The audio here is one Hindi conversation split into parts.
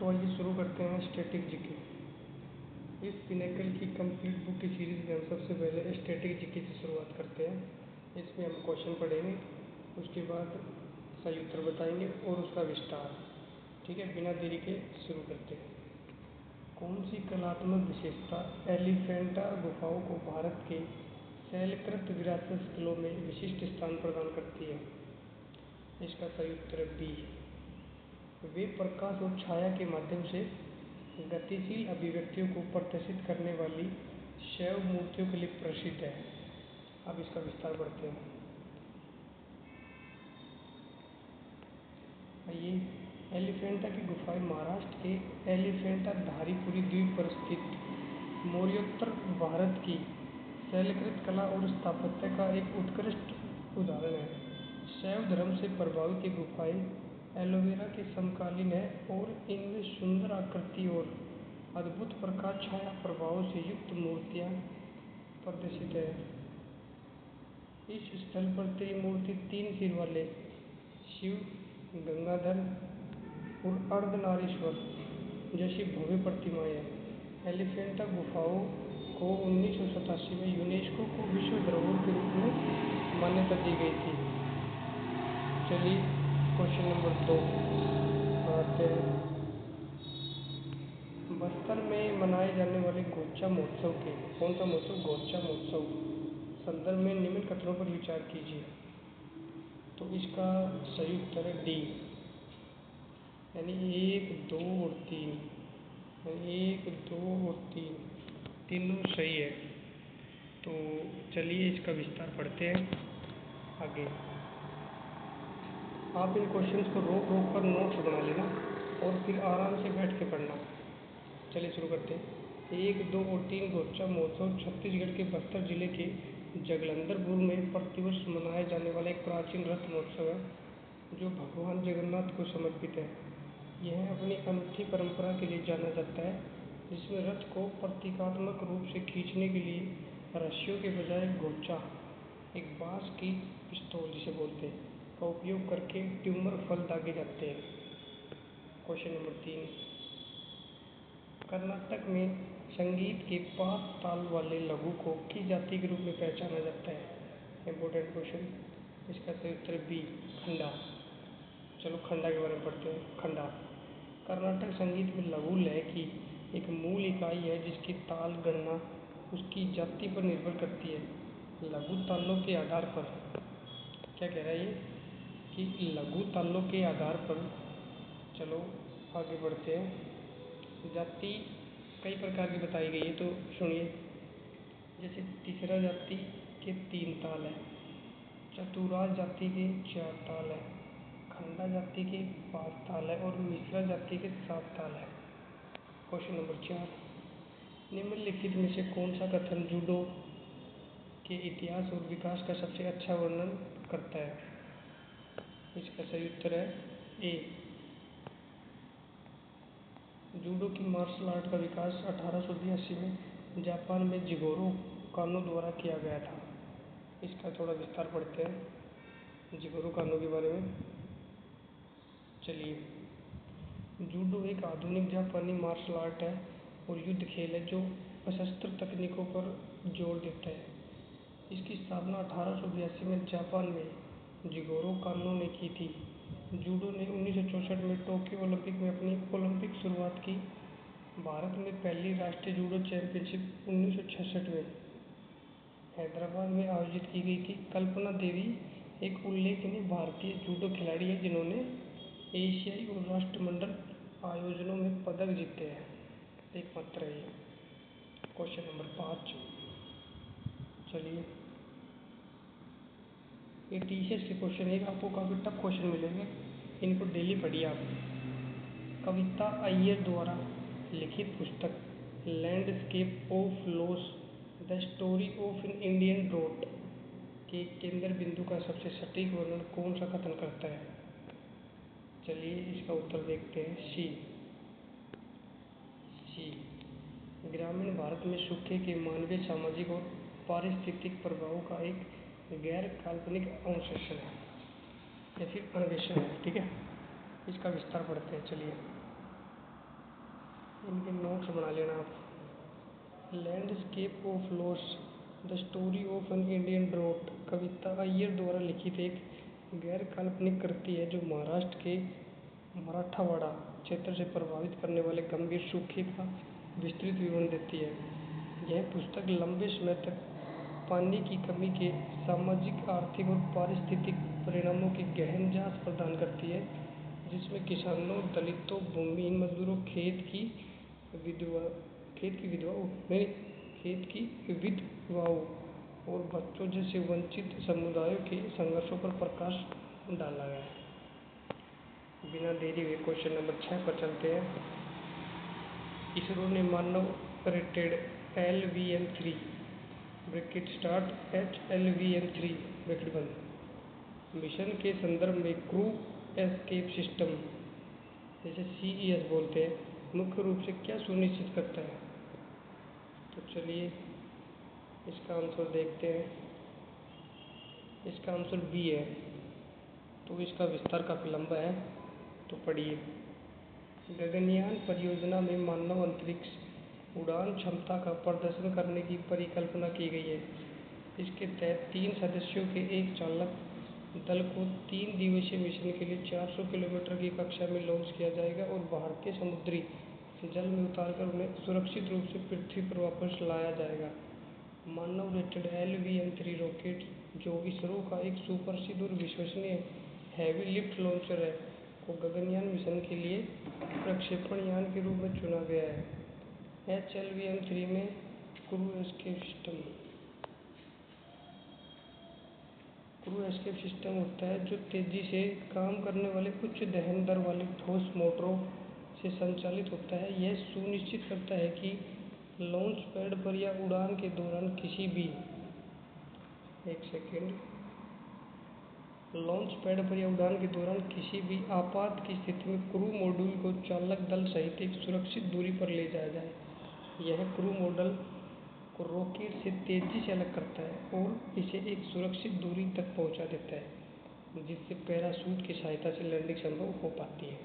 तो आइए शुरू करते हैं स्टैटिक जीके। इस पिनेकल की कंप्लीट बुक की सीरीज में हम सबसे पहले स्टैटिक जीके से शुरुआत करते हैं। इसमें हम क्वेश्चन पढ़ेंगे, उसके बाद सही उत्तर बताएंगे और उसका विस्तार। ठीक है, बिना देरी के शुरू करते हैं। कौन सी कलात्मक विशेषता एलिफेंटा गुफाओं को भारत के शैलकृत विरासत स्थलों में विशिष्ट स्थान प्रदान करती है? इसका सही उत्तर बी। वे प्रकाश और छाया के माध्यम से गतिशील अभिव्यक्तियों को प्रदर्शित करने वाली शैव मूर्तियों के लिए प्रसिद्ध है। अब इसका विस्तार बढ़ते हैं। ये एलिफेंटा की गुफाएं महाराष्ट्र के एलिफेंटा धारीपुरी द्वीप पर स्थित मौर्योत्तर भारत की शैलकृत कला और स्थापत्य का एक उत्कृष्ट उदाहरण है। शैव धर्म से प्रभावित ये गुफाएं एलोवेरा के समकालीन है और इनमें सुंदर आकृति और अद्भुत प्रकाश छाया प्रभावों से युक्त मूर्तियां प्रदर्शित है। इस स्थल पर त्रिमूर्ति 3 सिर वाले शिव, गंगाधर और अर्धनारीश्वर जैसी भव्य प्रतिमाएं हैं। एलिफेंटा गुफाओं को 1987 में यूनेस्को को विश्व धरोहर के रूप में मान्यता दी गई थी। चलिए क्वेश्चन नंबर 2 आते हैं। बस्तर में मनाए जाने वाले गोचा महोत्सव के कौन सा महोत्सव? गोचा महोत्सव संदर्भ में निम्न कथनों पर विचार कीजिए। तो इसका सही उत्तर है डी, यानी 1, 2 और 3। 1, 2 और 3 तीनों सही है। तो चलिए इसका विस्तार पढ़ते हैं आगे। आप इन क्वेश्चंस को रोक रोक कर नोट्स बना लेना और फिर आराम से बैठ के पढ़ना। चलिए शुरू करते हैं। 1, 2 और 3 गोचा महोत्सव छत्तीसगढ़ के बस्तर जिले के जगलंधरपुर में प्रतिवर्ष मनाया जाने वाला एक प्राचीन रथ महोत्सव है जो भगवान जगन्नाथ को समर्पित है। यह अपनी अनूठी परंपरा के लिए जाना जाता है, जिसमें रथ को प्रतीकात्मक रूप से खींचने के लिए रस्सियों के बजाय गोचा, एक बांस की पिस्तौल जिसे बोलते हैं, का उपयोग करके ट्यूमर फल दागे जाते हैं। Question number 3। कर्नाटक में संगीत के 5 ताल वाले लघु को किस जाति के रूप में पहचाना जाता है? Important question. इसका सही उत्तर बी, खंडा। चलो खंडा के बारे में पढ़ते हैं। खंडा कर्नाटक संगीत में लघु लय की एक मूल इकाई है जिसकी ताल गणना उसकी जाति पर निर्भर करती है। लघु तालों के आधार पर क्या कह रहा है ये कि लघु तालों के आधार पर, चलो आगे बढ़ते हैं। जाति कई प्रकार की बताई गई है, तो सुनिए। जैसे तीसरा जाति के 3 ताल है, चतुरा जाति के 4 ताल है, खंडा जाति के 5 ताल है और मिश्रा जाति के 7 ताल है। Question number 4। निम्नलिखित में से कौन सा कथन जूडो के इतिहास और विकास का सबसे अच्छा वर्णन करता है? इसका सही उत्तर है ए। जूडो की मार्शल आर्ट का विकास 1882 में जापान में जिगोरो कानो द्वारा किया गया था। इसका थोड़ा विस्तार पढ़ते हैं जिगोरो कानो के बारे में। चलिए, जूडो एक आधुनिक जापानी मार्शल आर्ट है और युद्ध खेल है जो सशस्त्र तकनीकों पर जोर देता है। इसकी स्थापना 1882 में जापान में जिगोरो कानो ने की थी। जूडो ने 1964 में टोक्यो ओलंपिक में अपनी ओलंपिक शुरुआत की। भारत में पहली राष्ट्रीय जूडो चैंपियनशिप 1966 में हैदराबाद में आयोजित की गई थी। कल्पना देवी एक उल्लेखनीय भारतीय जूडो खिलाड़ी है जिन्होंने एशियाई और राष्ट्रमंडल आयोजनों में पदक जीते हैं, एकमात्र है ये। Question number 5। चलिए, ये टीचर्स के क्वेश्चन है, आपको काफ़ी टफ क्वेश्चन मिलेंगे, इनको डेली पढ़िए आप। कविता अय्यर द्वारा लिखित पुस्तक landscape of loss the story of an Indian drought के केंद्र बिंदु का सबसे सटीक वर्णन कौन सा कथन करता है? चलिए इसका उत्तर देखते हैं। सी। ग्रामीण भारत में सूखे के मानवीय, सामाजिक और पारिस्थितिक प्रभावों का एक गैर काल्पनिक अंशेषण है या फिर अन्वेषण है। ठीक है, इसका विस्तार पढ़ते हैं। चलिए, इनके नोट्स बना लेना आप। Landscape of loss, the story of an Indian drought Kavita Iyer द्वारा लिखित एक गैर काल्पनिक कृति है जो महाराष्ट्र के मराठावाड़ा क्षेत्र से प्रभावित करने वाले गंभीर सूखे का विस्तृत विवरण देती है। यह पुस्तक लंबे समय तक पानी की कमी के सामाजिक, आर्थिक और पारिस्थितिक परिणामों की गहन जांच प्रदान करती है, जिसमें किसानों, दलितों, भूमिहीन मजदूरों, विधवाओं और बच्चों जैसे वंचित समुदायों के संघर्षों पर प्रकाश डाला गया है। बिना देरी हुए क्वेश्चन नंबर 6 पर चलते हैं। इसरो ने मानव rated LVM-3 bracket start HLVM-3 bracket बंद मिशन के संदर्भ में क्रू एस्केप सिस्टम, जैसे CES बोलते हैं, मुख्य रूप से क्या सुनिश्चित करता है? तो चलिए इसका आंसर देखते हैं। इसका आंसर B है। तो इसका विस्तार काफ़ी लंबा है, तो पढ़िए। गगनयान परियोजना में मानव अंतरिक्ष उड़ान क्षमता का प्रदर्शन करने की परिकल्पना की गई है। इसके तहत 3 सदस्यों के एक चालक दल को 3 दिवसीय मिशन के लिए 400 किलोमीटर की कक्षा में लॉन्च किया जाएगा और भारतीय समुद्री जल में उतारकर उन्हें सुरक्षित रूप से पृथ्वी पर वापस लाया जाएगा। मानव रेटेड LVM-3 रॉकेट, जो इसरो का एक सुप्रसिद्ध और विश्वसनीय हैवी लिफ्ट लॉन्चर है, को गगनयान मिशन के लिए प्रक्षेपण यान के रूप में चुना गया है। HLVM-3 में क्रू एस्केप सिस्टम होता है, जो तेजी से काम करने वाले उच्च दहन दर वाले ठोस मोटरों से संचालित होता है। यह सुनिश्चित करता है कि लॉन्च पैड पर या उड़ान के दौरान किसी भी आपात की स्थिति में क्रू मॉड्यूल को चालक दल सहित एक सुरक्षित दूरी पर ले जाया जाए। यह क्रू मॉड्यूल को रॉकेट से तेजी से अलग करता है और इसे एक सुरक्षित दूरी तक पहुंचा देता है, जिससे पैराशूट की सहायता से लैंडिंग संभव हो पाती है।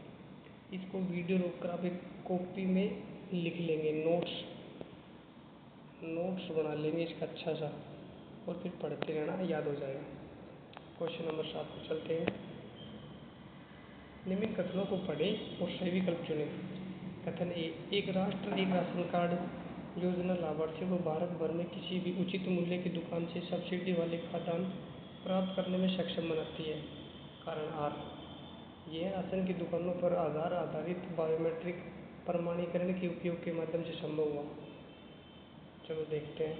इसको वीडियो रोककर आप एक कॉपी में लिख लेंगे, नोट्स बना लेंगे इसका अच्छा सा, और फिर पढ़ते रहना, याद हो जाएगा। क्वेश्चन नंबर 7 पर चलते हैं। निम्न कथनों को पढ़ें और सही विकल्प चुनें। कथन ए, एक राष्ट्र एक राशन कार्ड योजना लाभार्थियों को भारत भर में किसी भी उचित मूल्य की दुकान से सब्सिडी वाले खाद्यान्न प्राप्त करने में सक्षम बनाती है। कारण आर, यह राशन की दुकानों पर आधार आधारित बायोमेट्रिक प्रमाणीकरण के उपयोग के माध्यम से संभव हुआ। चलो देखते हैं।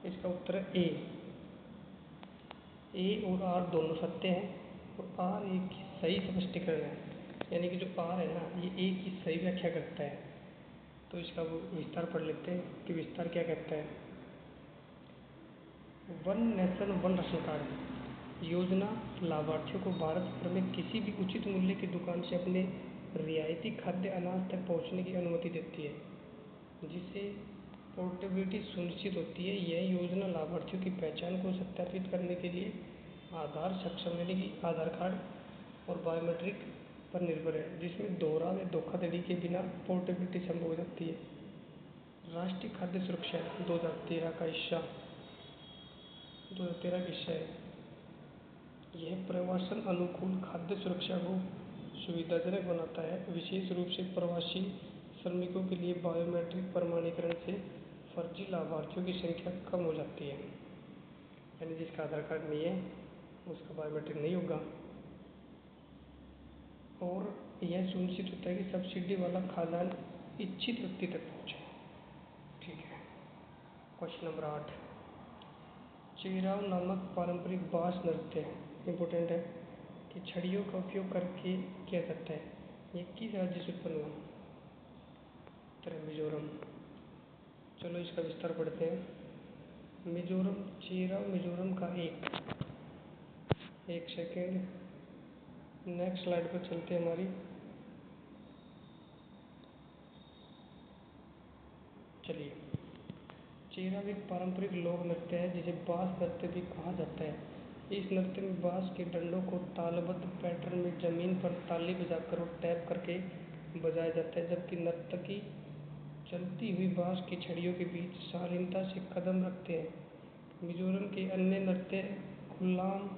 इसका उत्तर है ए और आर दोनों सत्य हैं और आर एक की सही स्पष्टीकरण है, यानी कि जो आर है ना, ये ए की सही व्याख्या करता है। तो इसका विस्तार पढ़ लेते हैं कि विस्तार क्या कहता है। One nation one ration card योजना लाभार्थियों को भारत भर में किसी भी उचित मूल्य की दुकान से अपने रियायती खाद्य अनाज तक पहुंचने की अनुमति देती है, जिससे पोर्टेबिलिटी सुनिश्चित होती है। यह योजना लाभार्थियों की पहचान को सत्यापित करने के लिए आधार सक्षम, यानी कि आधार कार्ड और बायोमेट्रिक पर निर्भर है, जिसमें दोहरा या धोखाधड़ी के बिना पोर्टेबिलिटी संभव हो जाती है। राष्ट्रीय खाद्य सुरक्षा 2013 का हिस्सा है। यह प्रवासन अनुकूल खाद्य सुरक्षा को सुविधाजनक बनाता है, विशेष रूप से प्रवासी श्रमिकों के लिए। बायोमेट्रिक प्रमाणीकरण से फर्जी लाभार्थियों की संख्या कम हो जाती है, यानी जिसका आधार कार्ड नहीं है उसका बायोमेट्रिक नहीं होगा। और यह सुनिश्चित होता है कि सब्सिडी वाला खाद्यान्न इच्छित व्यक्ति तक पहुँचे। ठीक है। क्वेश्चन नंबर 8, चेराव नामक पारंपरिक बाँस नृत्य इम्पोर्टेंट है कि छड़ियों का उपयोग करके किया जाता है। ये किस राज्य से उत्पन्न हुआ? उत्तर मिजोरम। चलो इसका विस्तार पढ़ते हैं। मिजोरम, चेराव मिजोरम का एक सेकेंड, नेक्स्ट स्लाइड पर चलते हैं हमारी। चलिए, चेराव एक पारंपरिक लोक नृत्य है जिसे बाँस नृत्य भी कहा जाता है। इस नृत्य में बाँस के डंडों को तालबद्ध पैटर्न में जमीन पर ताली बजाकर और टैप करके बजाया जाता है, जबकि नर्तकी चलती हुई बाँस की छड़ियों के बीच शालीनता से कदम रखते हैं। मिजोरम के अन्य नृत्य खुल्लाम,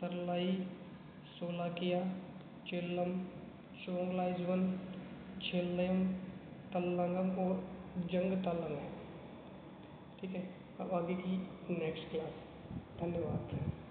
सरलाई, सोलाकिया, चेल्लम, चोंगलाइजवन, झेलम, तल्लांगम और जंग तालम है। ठीक है, अब आगे की नेक्स्ट क्लास। धन्यवाद।